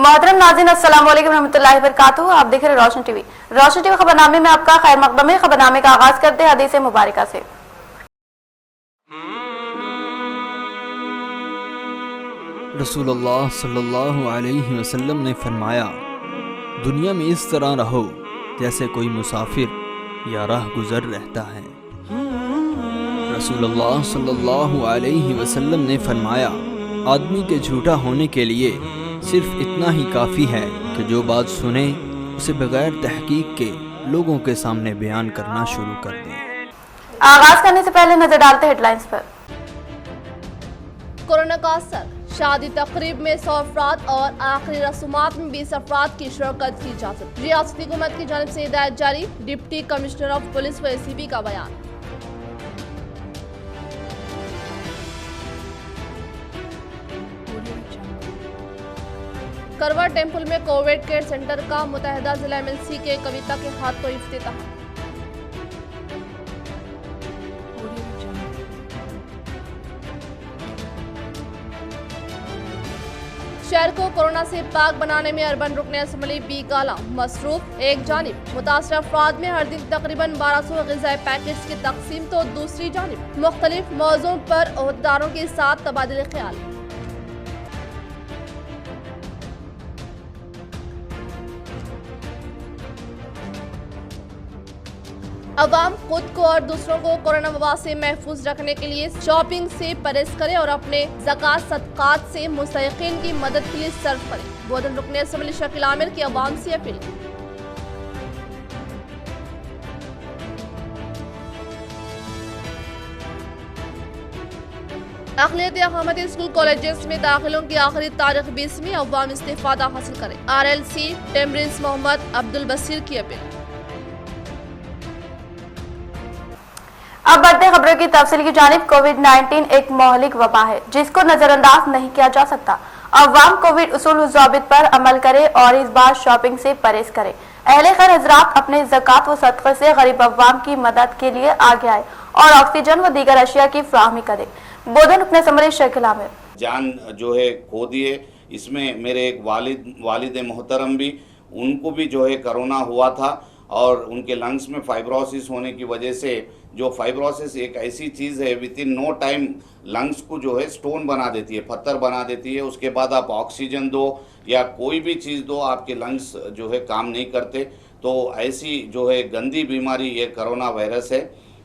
मोहतरम नाज़रीन, अस्सलाम वालेकुम रहमतुल्लाहि व बरकातुहू। आप देख रहे हैं रोशन टीवी। रोशन टीवी खबरनामे में आपका खैर मकदम है। खबरनामे का आगाज करते हैं हदीस मुबारका से। रसूलुल्लाह सल्लल्लाहु अलैहि वसल्लम ने फरमाया, दुनिया में इस तरह रहो जैसे कोई मुसाफिर या राह गुजर रहता है। रसूलुल्लाह सल्लल्लाहु अलैहि वसल्लम ने फरमाया, आदमी के झूठा होने के लिए सिर्फ इतना ही काफ़ी है कि जो बात सुने उसे बगैर तहकीक के लोगों के सामने बयान करना शुरू कर दें। आगाज करने से पहले नजर डालते हेडलाइंस पर। कोरोना का असर, शादी तकरीब में 100 अफराद और आखिरी रसूमात में 20 अफराद की शिरकत की इजाजत। रियासती हुकूमत की जानिब से हिदायत जारी। डिप्टी कमिश्नर ऑफ पुलिस व ACP का बयान। करवा टेम्पल में कोविड केयर सेंटर का मुतहदा जिला MLC के कविता के हाथों इफ्तिताह। शहर को कोरोना से पाक बनाने में अर्बन रुकन असम्बली बी गाला मसरूफ। एक जानिब मुतासर अफराद में हर दिन तकरीबन 1200 ग़िज़ाई पैकेट्स की तकसीम, तो दूसरी जानिब मुख्तलिफ मौज़ों पर ओहदेदारों के साथ तबादले ख्याल। अवाम खुद को और दूसरों को कोरोना वबा से महफूज रखने के लिए शॉपिंग से परहेज करें और अपने ज़कात सदक़ात से मुस्तहिक़ीन की मदद के लिए सर्व करें। बोधन रुकन असम्बली शकील आमिर की अवाम से अपील। अक़लियती अक़ामती स्कूल कॉलेजेस में दाखिलों की आखिरी तारीख 20वीं। अवाम इस्तिफ़ादा हासिल करें। RLC टेम्ब्रिंस मोहम्मद अब्दुल बसीर की अपील। अब बढ़ते खबरों की तफसील की जानिब। कोविड-19 एक मोहलिक वबा है जिसको नजरअंदाज नहीं किया जा सकता। अवाम कोविड उसूल ज़ाबित पर अमल करे और इस बार शॉपिंग से परहेज करे। अहले खैर हज़रात अपने ज़कात व सदक़े से गरीब अवाम की मदद के लिए आगे आए और ऑक्सीजन व दीगर अशिया की फ्राहमी करे। बोधन रुकन असम्बली शकील आमिर। जान जो है खो दिए। इसमें मेरे एक वालिद मोहतरम भी, उनको भी जो है कोरोना हुआ था और उनके लंग्स में फाइब्रोसिस होने की वजह से, जो फाइब्रोसिस एक ऐसी चीज़ है within no time lungs को जो है स्टोन बना देती है, पत्थर बना देती है। उसके बाद आप ऑक्सीजन दो या कोई भी चीज़ दो, आपके लंग्स जो है काम नहीं करते। तो ऐसी जो है गंदी बीमारी ये कोरोना वायरस है।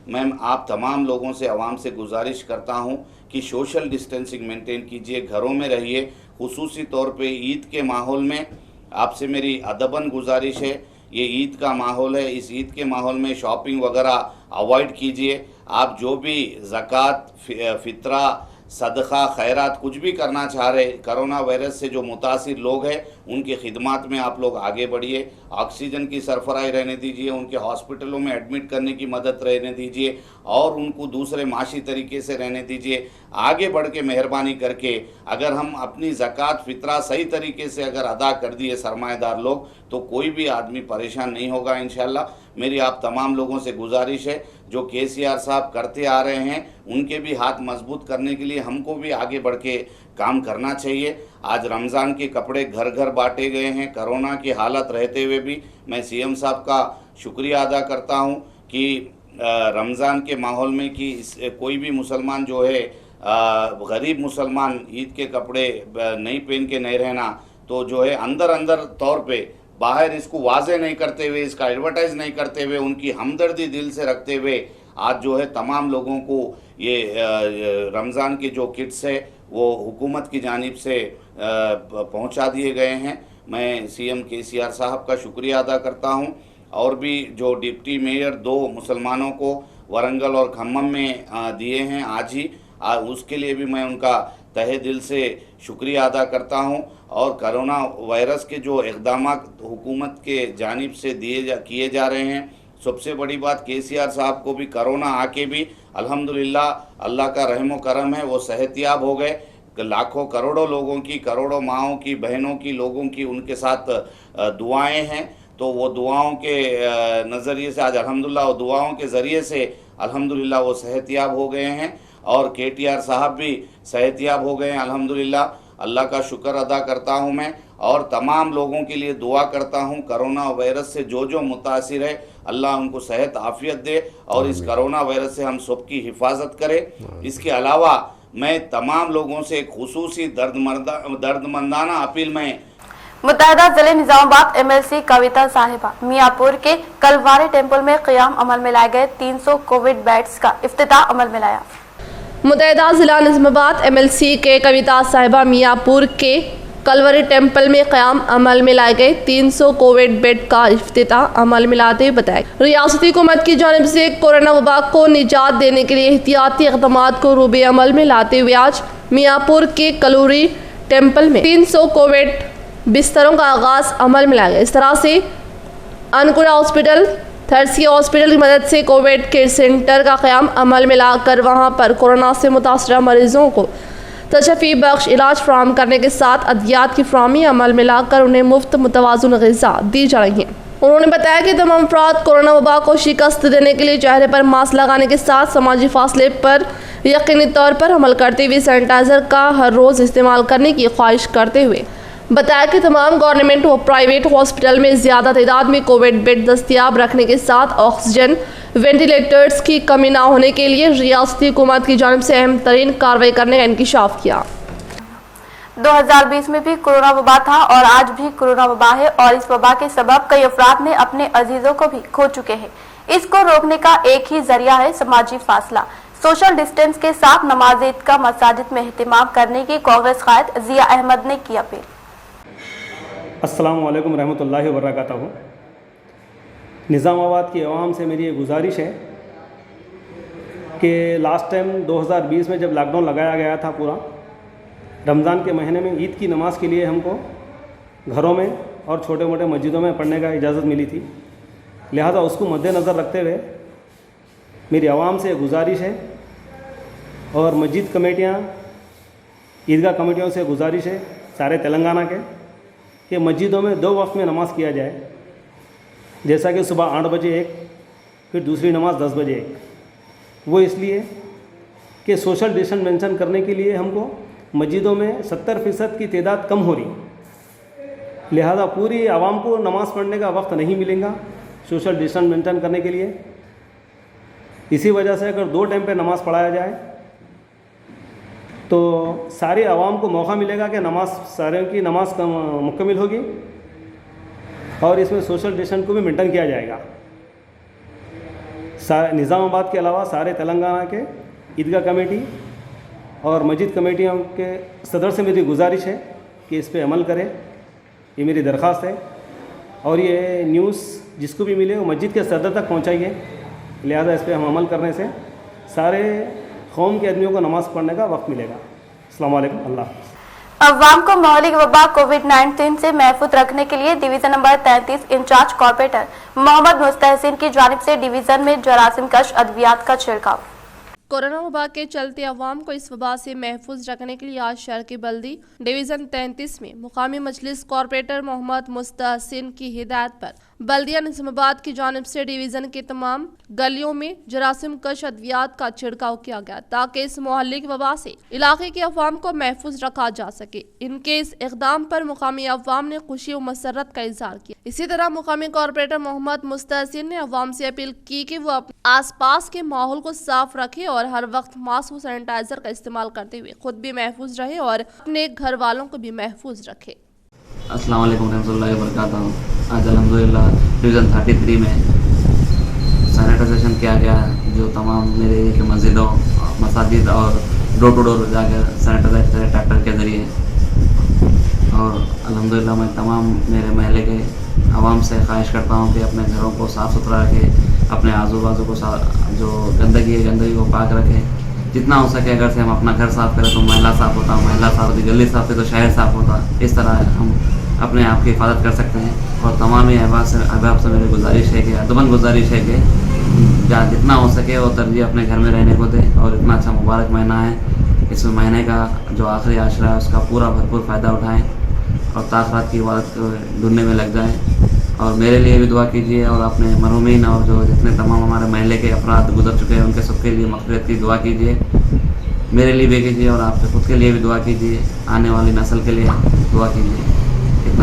मैं आप तमाम लोगों से, आवाम से गुजारिश करता हूँ कि सोशल डिस्टेंसिंग मेंटेन कीजिए, घरों में रहिए। खुसूसी तौर पे ईद के माहौल में आपसे मेरी अदबन गुजारिश है, ये ईद का माहौल है, इस ईद के माहौल में शॉपिंग वगैरह अवॉइड कीजिए। आप जो भी ज़कात, फितरा, सदक़ा, खैरात कुछ भी करना चाह रहे, कोरोना वायरस से जो मुतासिर लोग हैं उनकी खिदमत में आप लोग आगे बढ़िए। ऑक्सीजन की सरफराही रहने दीजिए, उनके हॉस्पिटलों में एडमिट करने की मदद रहने दीजिए और उनको दूसरे माशी तरीके से रहने दीजिए। आगे बढ़ के मेहरबानी करके अगर हम अपनी ज़कात, फितरा सही तरीके से अगर अदा कर दिए सरमाएदार लोग, तो कोई भी आदमी परेशान नहीं होगा इंशाल्लाह। मेरी आप तमाम लोगों से गुजारिश है, जो KCR साहब करते आ रहे हैं उनके भी हाथ मजबूत करने के लिए हमको भी आगे बढ़ के काम करना चाहिए। आज रमज़ान के कपड़े घर घर बांटे गए हैं। कोरोना की हालत रहते हुए भी मैं CM साहब का शुक्रिया अदा करता हूं कि रमज़ान के माहौल में कि कोई भी मुसलमान जो है, गरीब मुसलमान ईद के कपड़े नहीं पहन के नहीं रहना, तो जो है अंदर तौर पे बाहर इसको वाजे नहीं करते हुए, इसका एडवर्टाइज नहीं करते हुए, उनकी हमदर्दी दिल से रखते हुए आज जो है तमाम लोगों को ये रमज़ान के जो किट्स है वो हुकूमत की जानिब से पहुंचा दिए गए हैं। मैं CM KCR साहब का शुक्रिया अदा करता हूं। और भी जो डिप्टी मेयर 2 मुसलमानों को वरंगल और खम्मम में दिए हैं आज ही, उसके लिए भी मैं उनका तहे दिल से शुक्रिया अदा करता हूं। और कोरोना वायरस के जो इक़दाम हुकूमत के जानिब से किए जा रहे हैं, सबसे बड़ी बात KCR साहब को भी कोरोना आके भी अल्हम्दुलिल्लाह अल्लाह का रहम व करम है, वो सेहतियाब हो गए। लाखों करोड़ों लोगों की, करोड़ों माओं की, बहनों की, लोगों की उनके साथ दुआएं हैं। तो वो दुआओं के नज़रिए से आज अल्हम्दुलिल्लाह, वो दुआओं के ज़रिए से अल्हम्दुलिल्लाह वो सेहतियाब हो गए हैं और KTR साहब भी सेहतियाब हो गए हैं अल्हम्दुलिल्लाह। अल्लाह का शुक्र अदा करता हूँ मैं। और तमाम लोगों के लिए दुआ करता हूं। कोरोना वायरस से जो मुतासिर है अल्लाह उनको सेहत आफियत दे और इस कोरोना वायरस से हम सबकी हिफाजत करे। इसके अलावा मैं तमाम लोगों से एक खुसूसी दर्दमंदाना अपील में मुत्तहदा जिले निजामाबाद एमएलसी कविता साहिबा मियाँपुर के कलवारी टेम्पल में क़याम अमल में लाए गए 300 कोविड बेड्स का इफ्तिताह अमल में लाया। मुत्तहदा जिला निजामाबाद एमएलसी के कविता साहिबा मियाँपुर के कलवरी टेम्पल में क़याम अमल में लाए गए 300 कोविड बेड का इफ्तिताह अमल में लाते हुए बताया रियासती हुकूमत की जानिब से कोरोना वबा को निजात देने के लिए एहतियाती इक़दाम को रूबे अमल में लाते हुए आज मियाँपुर के कलवरी टेम्पल में 300 कोविड बिस्तरों का आगाज़ अमल में लाया गया। इस तरह से अनकुरा हॉस्पिटल थर्सिया हॉस्पिटल की मदद से कोविड केयर सेंटर का क़याम अमल में लाकर वहाँ पर कोरोना से मुतासरा मरीजों को तशफ़ी बख्श इलाज फराहम करने के साथ अद्वियात की फराहमी अमल में लाकर उन्हें मुफ्त मुतवाज़ुन ग़िज़ा दी जा रही है। उन्होंने बताया कि तमाम अफराद कोरोना वबा को शिकस्त देने के लिए चेहरे पर मास्क लगाने के साथ समाजी फासले पर यकीनी तौर पर अमल करते हुए सैनिटाइज़र का हर रोज़ इस्तेमाल करने की ख्वाहिश करते हुए बताया कि तमाम गवर्नमेंट व प्राइवेट हॉस्पिटल में ज़्यादा तादाद में कोविड बेड दस्तियाब रखने के साथ ऑक्सीजन वेंटिलेटर्स की कमी ना होने के लिए रियासती हुकूमत की जानिब से अहम तरीन कार्रवाई करने का इंकिशाफ किया। 2020 में भी कोरोना वबा था और आज भी कोरोना वबा है और इस वबा के सबब कई अफराद ने अपने अजीजों को भी खो चुके हैं। इसको रोकने का एक ही जरिया है समाजी फासला। सोशल डिस्टेंस के साथ नमाज ईद का मसाजिद में एहतमाम करने की कांग्रेस कायद जिया अहमद ने की अपील। अस्सलामु अलैकुम रहमतुल्लाहि व बरकातहू। निज़ामाबाद की आवाम से मेरी ये गुजारिश है कि लास्ट टाइम 2020 में जब लॉकडाउन लगाया गया था पूरा रमज़ान के महीने में ईद की नमाज़ के लिए हमको घरों में और छोटे मोटे मस्जिदों में पढ़ने का इजाज़त मिली थी। लिहाजा उसको मद्देनज़र रखते हुए मेरी आवाम से गुजारिश है और मस्जिद कमेटियाँ ईदगाह कमेटियों से गुजारिश है सारे तेलंगाना के कि मस्जिदों में 2 वक्त में नमाज़ किया जाए, जैसा कि सुबह 8 बजे एक, फिर दूसरी नमाज 10 बजे एक। वो इसलिए कि सोशल डिस्टेंस मेंटेन करने के लिए हमको मस्जिदों में 70% की तादाद कम हो रही, लिहाजा पूरी आवाम को नमाज़ पढ़ने का वक्त नहीं मिलेगा सोशल डिस्टेंस मेंटेन करने के लिए। इसी वजह से अगर 2 टाइम पे नमाज़ पढ़ाया जाए तो सारी आवाम को मौका मिलेगा कि सारे की नमाज मुकम्मल होगी और इसमें सोशल डिस्टेंस को भी मेंटेन किया जाएगा। निज़ामाबाद के अलावा सारे तेलंगाना के ईदगाह कमेटी और मस्जिद कमेटियों के सदर से मेरी गुजारिश है कि इस पर अमल करें, ये मेरी दरख्वास्त है। और ये न्यूज़ जिसको भी मिले वो मस्जिद के सदर तक पहुँचाइए। लिहाजा इस पर हम अमल करने से सारे कौम के आदमियों को नमाज़ पढ़ने का वक्त मिलेगा। अस्सलाम वालेकुम, अल्लाह। अवाम को महलिक वबा कोविड-19 से महफूज रखने के लिए division number 33 incharge corporator Mohammad Mustahsin की जानिब से डिवीजन में जरासीम कश अद्वियात का छिड़काव। कोरोना वबा के चलते अवाम को इस वबा से महफूज रखने के लिए आज शहर की बल्दी डिवीजन 33 में मुकामी मजलिस कॉर्पोरेटर मोहम्मद मुस्तहसिन की हिदायत पर बल्दिया निज़ामाबाद की जानिब से डिवीजन के तमाम गलियों में जरासीम कश अद्वियात का छिड़काव किया गया ताकि इस मोहल्लिक वबा से इलाके के अवाम को महफूज रखा जा सके। इनके इस इक़दाम पर मुकामी अवाम ने खुशी और मसरत का इजहार किया। इसी तरह मुकामी कॉर्पोरेटर मोहम्मद मुस्तहसिन ने अवाम से अपील की कि वो अपने आस पास के माहौल को साफ रखे और हर वक्त मास्क और सैनिटाइजर का इस्तेमाल करते हुए खुद भी महफूज रहे और अपने घर वालों को भी महफूज रखे। अस्सलाम वालेकुम रहमतुल्लाहि व बरकातहू। आज अल्हम्दुलिल्लाह डिवीज़न 33 में सैनिटाइजेशन किया गया है, जो तमाम मेरे एरिया के मस्जिदों मसाजिद और डोर टू डोर जाकर सैनिटाइज करें ट्रैक्टर के ज़रिए। और अल्हम्दुलिल्लाह मैं तमाम मेरे महल्ले के आवाम से ख्वाहिश करता हूँ कि अपने घरों को साफ़ सुथरा रखें, अपने आजू बाजू को जो गंदगी है गंदगी को पाक रखें। जितना हो सके अगर से हम अपना घर साफ़ करें तो महल्ला साफ़ होता, महल्ला साफ़ होती, गली साफ़ होती तो शहर साफ़ होता। इस तरह हम अपने आप की हिफाजत कर सकते हैं। और तमाम ही अहबाब से मेरी गुजारिश है कि अदबन गुजारिश है कि जितना हो सके वो तरजीह अपने घर में रहने को दें। और इतना अच्छा मुबारक महीना है, इस महीने का जो आखिरी आशरा है उसका पूरा भरपूर फ़ायदा उठाएँ और ताख़रात की इबादत ढूंढने में लग जाएँ। और मेरे लिए भी दुआ कीजिए और अपने मरहूमीन और जो जितने तमाम हमारे महल्ले के अफराद गुजर चुके हैं उनके सबके लिए मग़फ़िरत की दुआ कीजिए। मेरे लिए भी कीजिए और आपके खुद के लिए भी दुआ कीजिए, आने वाली नस्ल के लिए दुआ कीजिए। इतना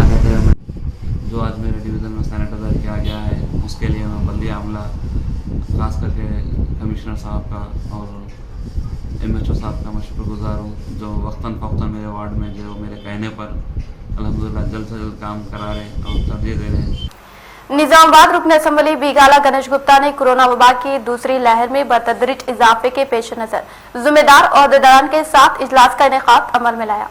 जो आज मेरे डिवीज़न में सैनिटाइजर किया गया है उसके लिए मैं बल्दिया अमला खास करके कमिश्नर साहब का और MHO साहब का मैं शुक्रगुजार हूँ, जो वक्तन फ़वक्तन मेरे वार्ड में जो मेरे कहने पर अल्हम्दुलिल्लाह जल्द से जल्द काम करा रहे हैं और तरजीह दे रहे हैं। निजामाबाद रुकन असम्बली बीगाला गणेश गुप्ता ने कोरोना वबा की दूसरी लहर में बतदरीज इजाफे के पेश नजर जिम्मेदार अहदेदारान के साथ इजलास का इनेकाद अमल में लाया।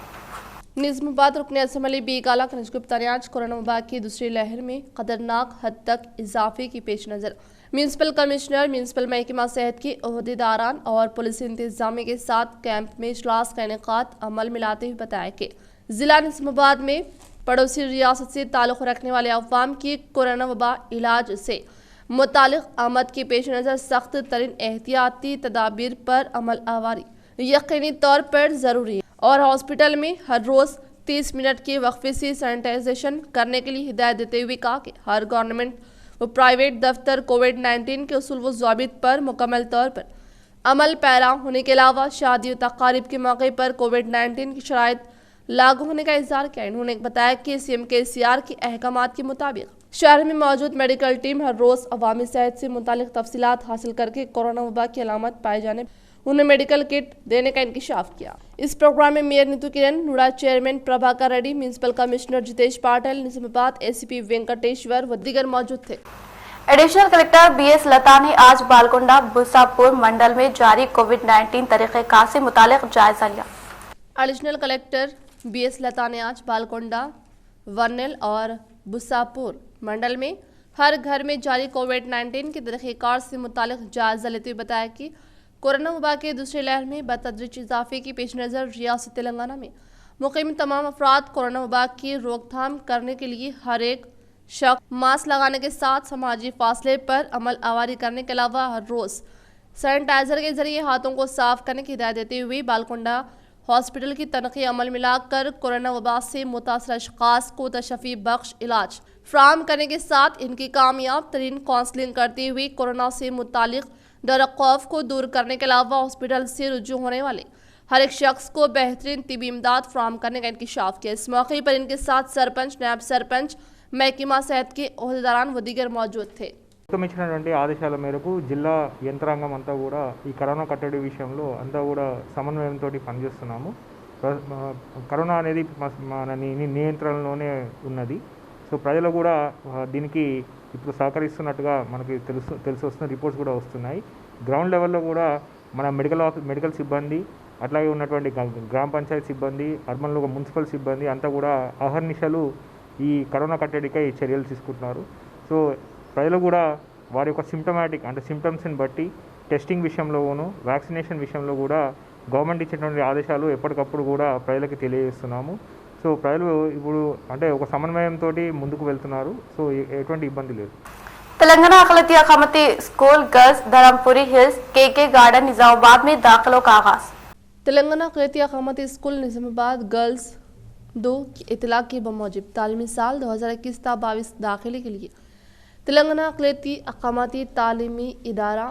निजामाबाद रुकन असम्बली बीगाला गणेश गुप्ता ने आज कोरोना वबा की दूसरी लहर में खतरनाक हद तक इजाफे की पेश नजर म्यूनसिपल कमिश्नर, म्यूनसिपल महकमा सेहत के अहदेदारान और पुलिस इंतजामिया के साथ कैंप में इजलास का इनेकाद अमल में लाते हुए बताया कि जिला निजामाबाद में पड़ोसी रियासत से ताल्लुक़ रखने वाले अवाम की कोरोना वबा इलाज से मुतालिक आमद के पेश नज़र सख्त तरीन एहतियाती तदाबीर पर अमल आवारी यकीनी तौर पर ज़रूरी है और हॉस्पिटल में हर रोज़ 30 मिनट के वक्फे से सैनिटाइजेशन करने के लिए हिदायत देते हुए कहा कि हर गवर्नमेंट व प्राइवेट दफ्तर कोविड-19 के उसूल व ज़ाबित पर मुकम्मल तौर पर अमल पैरा होने के अलावा शादी और तकारीब के मौके पर कोविड-19 की शराइत लागू होने का इज़हार किया। उन्होंने बताया कि CMKCR के अहकामात के मुताबिक शहर में मौजूद मेडिकल टीम हर रोज़ अवामी सेहत से मुतालिक तफसीलात हासिल करके कोरोना वबा की अलामत पाए जाने उन्हें मेडिकल किट देने का इंकशाफ किया। इस प्रोग्राम में mayor Neetu Kiran, NUDA chairman Prabhakar Reddy, municipal commissioner Jitesh Patil, Nizamabad ACP Venkateshwar व दीगर मौजूद थे। एडिशनल कलेक्टर BS लता ने आज बालकोंडा बुसापुर मंडल में जारी कोविड-19 तरीक़ेकार से मुतालिक जायजा लिया। एडिशनल कलेक्टर BS लता ने आज बालकोंडा, वर्नेल और बुसापुर मंडल में हर घर में जारी कोविड-19 के तरीक़ेकार से मुतालिक जायजा लेते हुए बताया कि कोरोना वबा के दूसरी लहर में बतदरीज इजाफे की पेश नज़र रियासत तेलंगाना में मुक़ीम तमाम अफराद कोरोना वबा की रोकथाम करने के लिए हर एक शख्स मास्क लगाने के साथ समाजी फासले पर अमल आवारी करने के अलावा हर रोज़ सैनिटाइजर के जरिए हाथों को साफ करने की हिदायत देते हुए बालकोंडा हॉस्पिटल की तनक़ी अमल मिलाकर कोरोना वबा से मुतासर अशख़ास को तशफ़ी बख्श इलाज फ्राहम करने के साथ इनकी कामयाब तरीन काउंसलिंग करते हुए कोरोना से मुतालिक डर खौफ को दूर करने के अलावा हॉस्पिटल से रुजू होने वाले हर एक शख्स को बेहतरीन तिबी इमदाद फ्राहम करने का इंकशाफ किया। इस मौके पर इनके साथ सरपंच, नायब सरपंच, महकमा सेहत के अहदेदारान व दीगर मौजूद थे। ఇచ్చినటువంటి ఆదేశాల మేరకు జిల్లా యంత్రాంగం అంతా కూడా ఈ కరోనా కట్టడి విషయంలో అంతా కూడా సమన్వయంతో పనిచేస్తున్నాము. కరోనా అనేది మన నియంత్రణలోనే ఉన్నది. సో ప్రజలు కూడా దీనికి ఇప్పుడు సహకరిస్తున్నట్టుగా మనకి తెలిసి వస్తున్న రిపోర్ట్స్ కూడా వస్తున్నాయి. గ్రౌండ్ లెవెల్లో కూడా మన మెడికల్ సిబ్బంది, అట్లాగే ఉన్నటువంటి గ్రామ పంచాయతీ సిబ్బంది, అర్బన్లో మున్సిపల్ సిబ్బంది అంతా కూడా అహర్నిశలు ఈ కరోనా కట్టడికై చర్యలు తీసుకుంటున్నారు. సో ప్రజలు కూడా వారి యొక్క సిమ్టమాటిక్ అంటే సిమ్టమ్స్ని బట్టి టెస్టింగ్ విషయంలోనూ వ్యాక్సినేషన్ విషయంలో కూడా గవర్నమెంట్ ఇచ్చినటువంటి ఆదేశాలు ఎప్పటికప్పుడు కూడా ప్రజలకు తెలియజేస్తున్నాము. సో ప్రజలు ఇప్పుడు అంటే ఒక సమన్వయంతో ముందుకు వెళ్తున్నారు. సో ఎటువంటి ఇబ్బంది లేదు. तेलंगाना अक़लियती अक़ामती school girls Dharmapuri hills KK garden Nizamabad में दाखिलों का आगाज। तेलंगाना अक़लियती अक़ामती स्कूल निजामाबाद गर्ल्स 2 की इतला के बमौजिब तालीमी साल 2021-22 दाखिले के लिए तेलंगाना अक़लियती अक़ामती तालीमी इदारा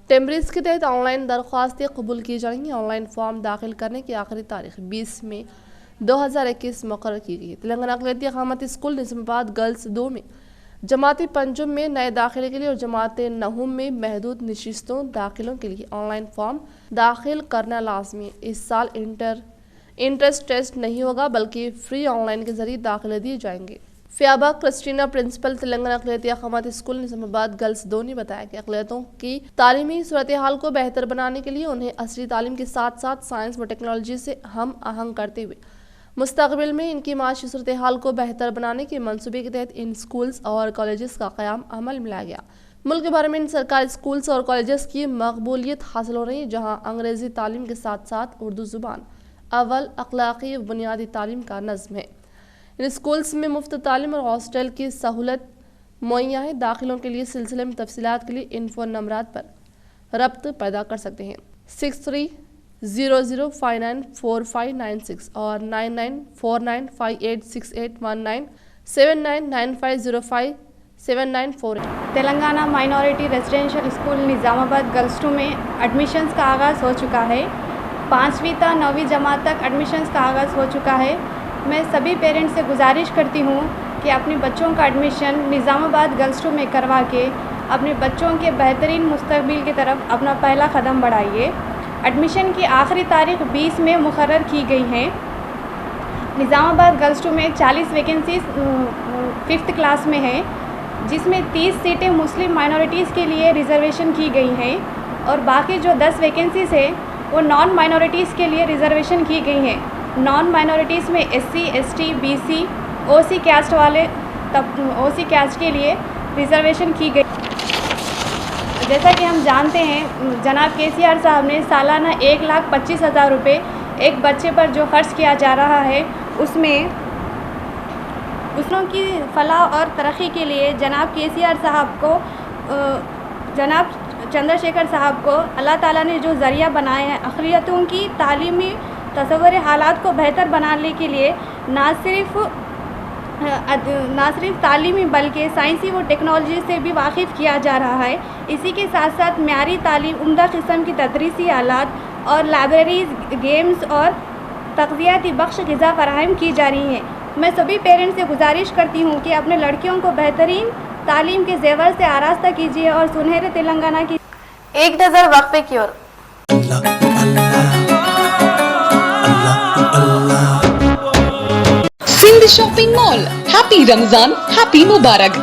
टेम्ब्रिज के तहत ऑनलाइन दरख्वास्तें कबूल की जाएंगी। ऑनलाइन फॉर्म दाखिल करने की आखिरी तारीख 20 मई 2021 मुकर्रर की गई है। तेलंगाना अक़लियती अक़ामती स्कूल निजामाबाद गर्ल्स 2 में जमाती पंजुम में नए दाखिले के लिए और जमात नहुम में महदूद नशिस्तों दाखिलों के लिए ऑनलाइन फॉर्म दाखिल करना लाजमी है। इस साल इंट्रेंस टेस्ट नहीं होगा बल्कि फ्री ऑनलाइन के जरिए दाखिले दिए जाएंगे। फ़ियाबा क्रिस्टीना प्रिंसिपल तेलंगाना अक़लियती अक़ामती स्कूल निजामाबाद गर्ल्स 2 ने बताया कि अक़लियतों की तालीमी सूरत हाल को बेहतर बनाने के लिए उन्हें असली तालीम के साथ साथ साइंस व टेक्नोलॉजी से हम आहंग करते हुए मुस्तक़बिल में इनकी माशी सूरत हाल को बेहतर बनाने के मंसूबे के तहत इन स्कूल्स और कॉलेजेस का क़याम अमल में लाया गया। मुल्क भर में इन सरकारी स्कूल्स और कॉलेजेस की मकबूलियत हासिल हो रही है, जहाँ अंग्रेज़ी तालीम के साथ साथ उर्दू ज़ुबान अव्वल अखलाक़ी बुनियादी तालीम का नज़्म है। इन स्कूल्स में मुफ्त तालीम और हॉस्टल की सहूलत मुहैया है। दाखिलों के लिए सिलसिले में तफसीलात के लिए इन फ़ोन नंबरात पर रब्त पैदा कर सकते हैं 6300594596 और 9949586819 7995057948। Telangana minority residential school Nizamabad girls 2 में एडमिशन्स का आगाज़ हो चुका है। 5वीं ता 9वीं जमात तक एडमिशन्स का आगाज़ हो चुका है। मैं सभी पेरेंट्स से गुजारिश करती हूँ कि अपने बच्चों का एडमिशन निज़ामाबाद गर्ल्स 2 में करवा के अपने बच्चों के बेहतरीन मुस्तकबिल की तरफ अपना पहला कदम बढ़ाइए। एडमिशन की आखिरी तारीख 20 में मुकर्रर की गई है। निज़ामाबाद गर्ल्स 2 में 40 वैकेंसीज 5th क्लास में है, जिसमें 30 सीटें मुस्लिम माइनॉरिटीज़ के लिए रिज़र्वेशन की गई हैं और बाकी जो 10 वैकेंसीज़ है वो नॉन माइनॉरिटीज़ के लिए रिज़र्वेशन की गई हैं। नॉन माइनॉरिटीज़ में SC, ST, BC, OC caste वाले OC कैस्ट के लिए रिज़र्वेशन की गई। जैसा कि हम जानते हैं, जनाब KCR साहब ने सालाना 1,25,000 रुपये एक बच्चे पर जो खर्च किया जा रहा है, उसमें उसनों की फलाह और तरक्की के लिए जनाब KCR साहब को जनाब चंद्रशेखर साहब को अल्लाह ताला ने जो ज़रिया बनाया है अक़लियतों की तालीमी तसव्वुर हालात को बेहतर बनाने के लिए ना सिर्फ तालीमी बल्कि साइंसी व टेक्नोलॉजी से भी वाकिफ़ किया जा रहा है। इसी के साथ साथ म्यारी तालीम, उम्दा किस्म की तदरीसी आलात और लाइब्रेरीज़, गेम्स और तग़ज़ियाती बख्श ग़िज़ा फ़राहम की जा रही हैं। मैं सभी पेरेंट्स से गुजारिश करती हूँ कि अपने लड़कियों को बेहतरीन तालीम के ज़ेवर से आरास्ता कीजिए और सुनहरे तेलंगाना की एक नज़र वक्फे की ओर। Sindh shopping mall, happy Ramzan, happy मुबारक।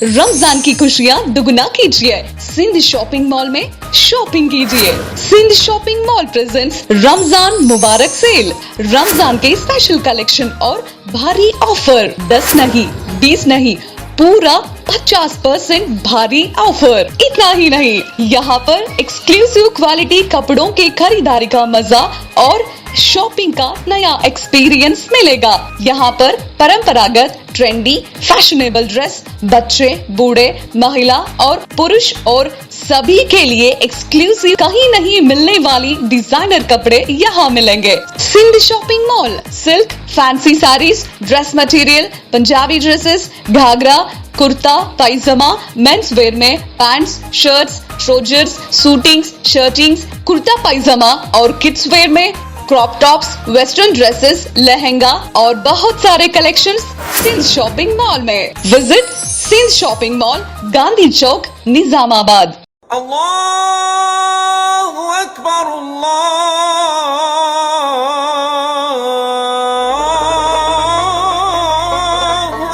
रमजान की खुशियाँ दुगना कीजिए, सिंध शॉपिंग मॉल में शॉपिंग कीजिए। Sindh shopping mall presents Ramzan मुबारक सेल। रमजान के स्पेशल कलेक्शन और भारी ऑफर, 10 नहीं 20 नहीं, पूरा 50% भारी ऑफर। इतना ही नहीं, यहाँ पर एक्सक्लूसिव क्वालिटी कपड़ों के खरीदारी का मजा और शॉपिंग का नया एक्सपीरियंस मिलेगा। यहाँ पर परंपरागत, ट्रेंडी, फैशनेबल ड्रेस बच्चे, बूढ़े, महिला और पुरुष और सभी के लिए एक्सक्लूसिव कहीं नहीं मिलने वाली डिजाइनर कपड़े यहाँ मिलेंगे। Sindh shopping mall, silk, fancy saris, dress material, Punjabi dresses, ghagra, kurta, pyjama, men's wear में pants, shirts, trousers, suitings, shirtings, kurta pyjama और किड्स वेयर में crop tops, western dresses, lehenga और बहुत सारे कलेक्शंस सिंध शॉपिंग मॉल में। Visit Sindh shopping mall, Gandhi Chowk, Nizamabad. अल्लाहु अकबर, अल्लाहु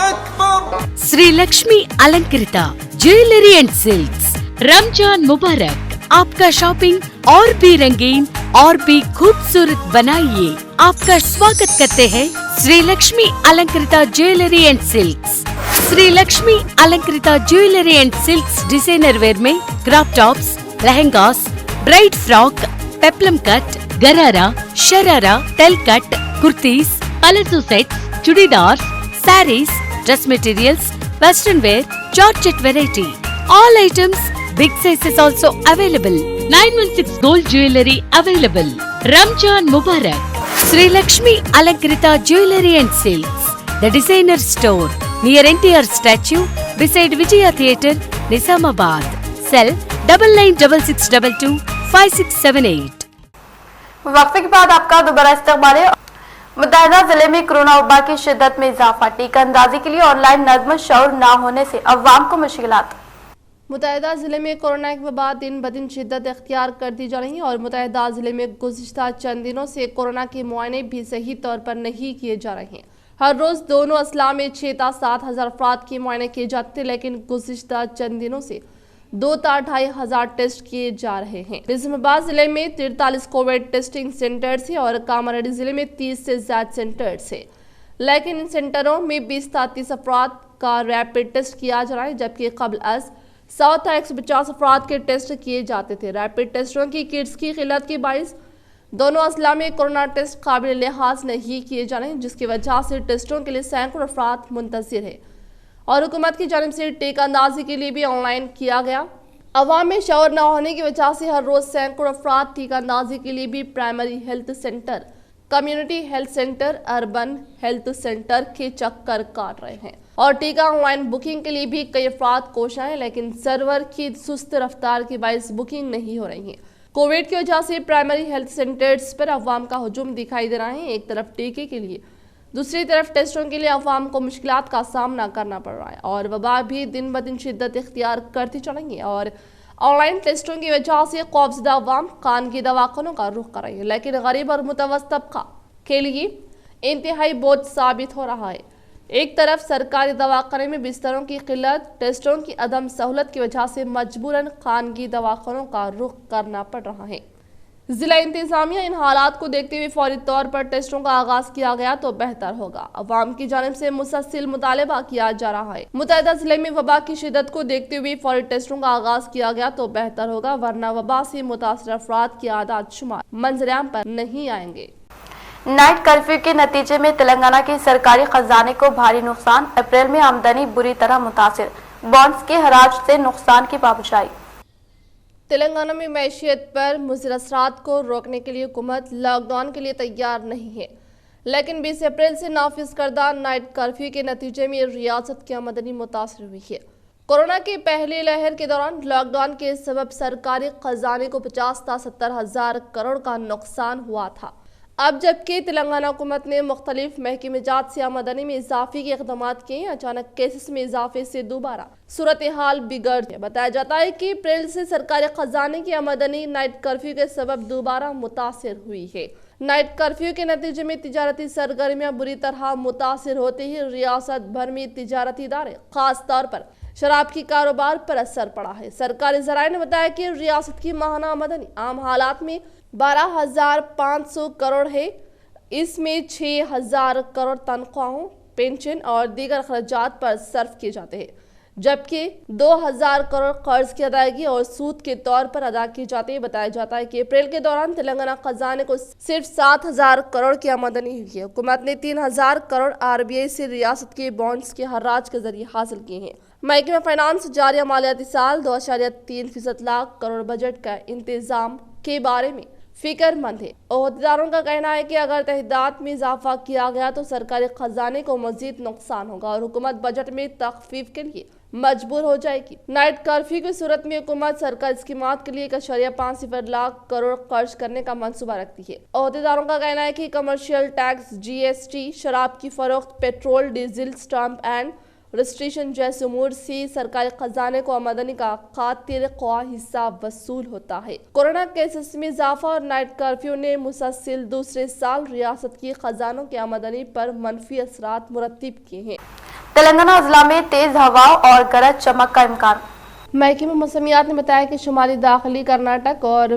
अकबर। Shri Lakshmi Alankrita jewellery and silks, Ramzan मुबारक। आपका शॉपिंग और भी रंगीन और भी खूबसूरत बनाइए। आपका स्वागत करते हैं Shri Lakshmi Alankrita jewellery and silks. Shri Lakshmi Alankrita jewellery and silks designer wear में crop tops, lehengas, bride frock, peplum cut, gharara, sharara, tail cut, kurtis, palazzo sets, churidar, saris, dress materials, western wear, georgette variety. All items, big sizes also available. 916 gold jewelry available. Ramjan Mubarak. Sri Lakshmi Alankrita Jewelry and Silks, the designer store near NTR statue beside Vijaya Theatre, Nizamabad. Cell 9966225678. वक्फे के बाद आपका दोबारा इस्तकबाल है। मुत्तहदा जिले में corona वबा की शिद्दत में इजाफा, टीका अंदाजी के लिए ऑनलाइन नज़्म शऊर न होने से अवाम को मुश्किलात। मुत्तहदा ज़िले में कोरोना की वबा दिन ब दिन शिद्दत इख्तियार कर दी जा रही है और मुत्तहदा ज़िले में गुज़िश्ता चंद दिनों से कोरोना के मुआयने भी सही तौर पर नहीं किए जा रहे हैं। हर रोज़ दोनों अजला में 6 से 7 हज़ार अफराद के मुआयने किए जाते हैं, लेकिन गुज़िश्ता चंद दिनों से 2 से 2.5 हज़ार टेस्ट किए जा रहे हैं। निज़ामाबाद ज़िले में 43 कोविड टेस्टिंग सेंटर्स है और कामारेड्डी ज़िले में 30 से ज़्यादा सेंटर्स है, लेकिन इन सेंटरों में 20 से 30 अफराद का रैपिड टेस्ट किया जा रहा है, जबकि कबल अज 150 अफराद के टेस्ट किए जाते थे। रैपिड टेस्टों की किट्स की किल्लत के बाइस दोनों अजला में कोरोना टेस्ट काबिल लिहाज नहीं किए जा रहे हैं, जिसकी वजह से टेस्टों के लिए सैकड़ों अफराद मुंतज़िर है और हुकूमत की जानिब से टीका अंदाजी के लिए भी ऑनलाइन किया गया। अवाम में शऊर न होने की वजह से हर रोज़ सैकड़ों अफराद टीका अंदाजी के लिए भी primary health centre, community health centre, urban health centre के चक्कर काट रहे हैं और टीका ऑनलाइन बुकिंग के लिए भी कई अफराद कोशिश हैं, लेकिन सर्वर की सुस्त रफ्तार के बायस बुकिंग नहीं हो रही है। कोविड की वजह से प्राइमरी हेल्थ सेंटर्स पर अवाम का हुजूम दिखाई दे रहा है। एक तरफ टीके के लिए दूसरी तरफ टेस्टों के लिए अवाम को मुश्किलात का सामना करना पड़ रहा है और वबा भी दिन ब दिन शिद्दत इख्तियार करती चलेंगी और ऑनलाइन टेस्टों की वजह से खौफजदा अवाम खानगी दवाखानों का रुख कर रही है, लेकिन गरीब और मुतवस्सित तबका के लिए इंतहाई बोझ साबित हो रहा है। एक तरफ सरकारी दवाखाने में बिस्तरों की किल्लत, टेस्टों की अदम सहूलत की वजह से मजबूरन खानगी दवाखानों का रुख करना पड़ रहा है। जिला इंतजामिया इन हालात को देखते हुए फौरी तौर पर टेस्टों का आगाज किया गया तो बेहतर होगा। अवाम की जानिब से मुसलसल मुतालबा किया जा रहा है। मुतहदा जिले में वबा की शिद्दत को देखते हुए फौरी टेस्टों का आगाज किया गया तो बेहतर होगा, वरना वबा से मुतासर अफराद की आदाद शुमार मंजरेआम पर नहीं आएंगे। नाइट कर्फ्यू के नतीजे में तेलंगाना के सरकारी खजाने को भारी नुकसान। अप्रैल में आमदनी बुरी तरह मुतासिर। बॉन्ड्स के हराज से नुकसान की पाबंदी। तेलंगाना में मैशियत पर मुज़िर असरात को रोकने के लिए हुकूमत लॉकडाउन के लिए तैयार नहीं है, लेकिन 20 अप्रैल से नाफिज करदा नाइट कर्फ्यू के नतीजे में रियासत की आमदनी मुतासर हुई है। कोरोना की पहली लहर के दौरान लॉकडाउन के सबब सरकारी खजाने को 50 से 70 हज़ार करोड़ का नुकसान हुआ था। अब जबकि तेलंगाना हुकूमत ने मुख्तलिफ महकमेजात से आमदनी में इजाफे के इकदाम किए, अचानक केसेस में इजाफे से दोबारा सूरत हाल बिगड़ गई। बताया जाता है कि अप्रैल से सरकारी खजाने की आमदनी नाइट कर्फ्यू के सबब दोबारा मुतासिर हुई है। नाइट कर्फ्यू के नतीजे में तिजारती सरगर्मियां बुरी तरह मुतासिर होते ही रियासत भर में तिजारती इदारे, खास तौर पर शराब की कारोबार पर असर पड़ा है। सरकारी जराये ने बताया कि रियासत की माहाना आमदनी आम हालात में 12,500 करोड़ है। इसमें 6,000 करोड़ तनख्वाहों, पेंशन और दीगर खर्चात पर सर्फ किए जाते हैं, जबकि 2,000 करोड़ कर्ज की अदायगी और सूद के तौर पर अदा किए जाते हैं। बताया जाता है कि अप्रैल के दौरान तेलंगाना खजाने को सिर्फ 7,000 करोड़ की आमदनी हुई है। हुकूमत ने 3,000 करोड़ RBI से रियासत के बॉन्ड्स के हर्राज के जरिए हासिल किए हैं। महकमा फाइनेंस जारी मालियाती साल 2.3% लाख करोड़ बजट का इंतजाम के बारे में फिक्रमंद है। ओहदेदारों का कहना है कि अगर तहदात में इजाफा किया गया तो सरकारी खजाने को मजीद नुकसान होगा और हुकूमत बजट में तखफीफ के लिए मजबूर हो जाएगी। नाइट कर्फ्यू की सूरत में हुकूमत सरकारी स्कीमात के लिए 1.50 लाख करोड़ खर्च करने का मंसूबा रखती है। ओहदेदारों का कहना है कि कमर्शियल टैक्स, GST, शराब की फरोख्त, petrol, diesel, stamp and registration जैसे उमूर से सरकारी खजाने को आमदनी का खातिर ख्वाह हिस्सा वसूल होता है। कोरोना केसेस में इजाफा और नाइट कर्फ्यू ने मुसलसल दूसरे साल रियासत की खजानों की आमदनी पर मनफी असरात मुरतब किए हैं। तेलंगाना जिला में तेज हवा और गरज चमक का इम्कान। महकमा मौसमियात ने बताया कि शुमाली दाखिली कर्नाटक और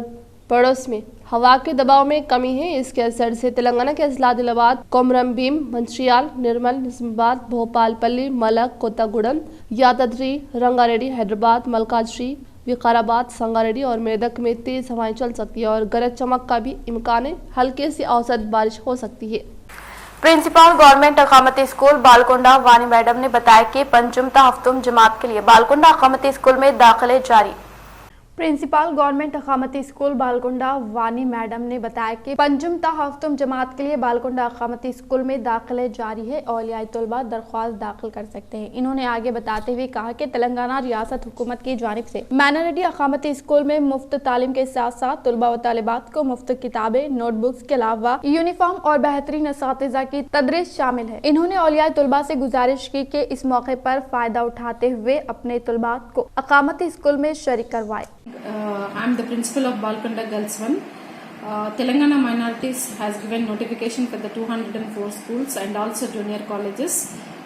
पड़ोस में हवा के दबाव में कमी है। इसके असर से तेलंगाना के अजला आदिलाबाद, कोमरमभीम, मंचिर्याल, निर्मल, निजामाबाद, भोपालपल्ली, मलक, कोत्तागुडम, यादाद्री, रंगारेड्डी, हैदराबाद, मलकाजगिरी, विकाराबाद, संगारेड्डी और मेदक में तेज हवाएं चल सकती है और गरज चमक का भी इम्कान है। हल्के से औसत बारिश हो सकती है। प्रिंसिपल गवर्नमेंट अकामती स्कूल बालकोंडा वानी मैडम ने बताया कि पंचम ता हफ्तुम जमात के लिए बालकोंडा अकामती स्कूल में दाखिले जारी। प्रिंसिपल गवर्नमेंट अकामती स्कूल बालकोंडा वानी मैडम ने बताया कि पंचम ता हफ्तुम जमात के लिए बालकोंडा अकामती स्कूल में दाखिले जारी है। औलियाए तलबा दरख्वास्त दाखिल कर सकते हैं। इन्होंने आगे बताते हुए कहा कि तेलंगाना रियासत हुकूमत की जानिब से माइनॉरिटी अकामती स्कूल में मुफ्त तालीम के साथ साथ तलबा व तालिबात को मुफ्त किताबें, नोटबुक्स के अलावा यूनिफॉर्म और बेहतरीन असातिज़ा की तदरीस शामिल है। इन्होंने औलियाए तलबा से गुजारिश की कि इस मौके पर फायदा उठाते हुए अपने तलबात को अकामती स्कूल में शरीक करवाए। I am the principal of Balkonda Girls 1. Telangana Minorities has given notification for the 204 schools and also junior colleges.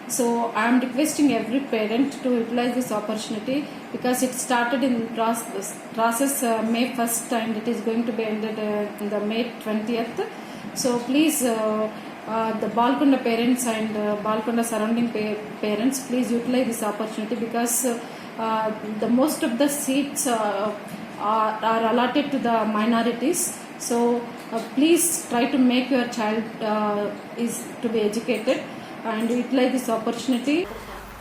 So I am requesting every parent to utilize this opportunity because it started in process May 1st and it is going to be ended in the May 20th. So please the Balkonda parents and Balkonda surrounding parents, please utilize this opportunity because the most of the seats are allotted to the minorities. So please try to make your child is to be educated and utilize this opportunity.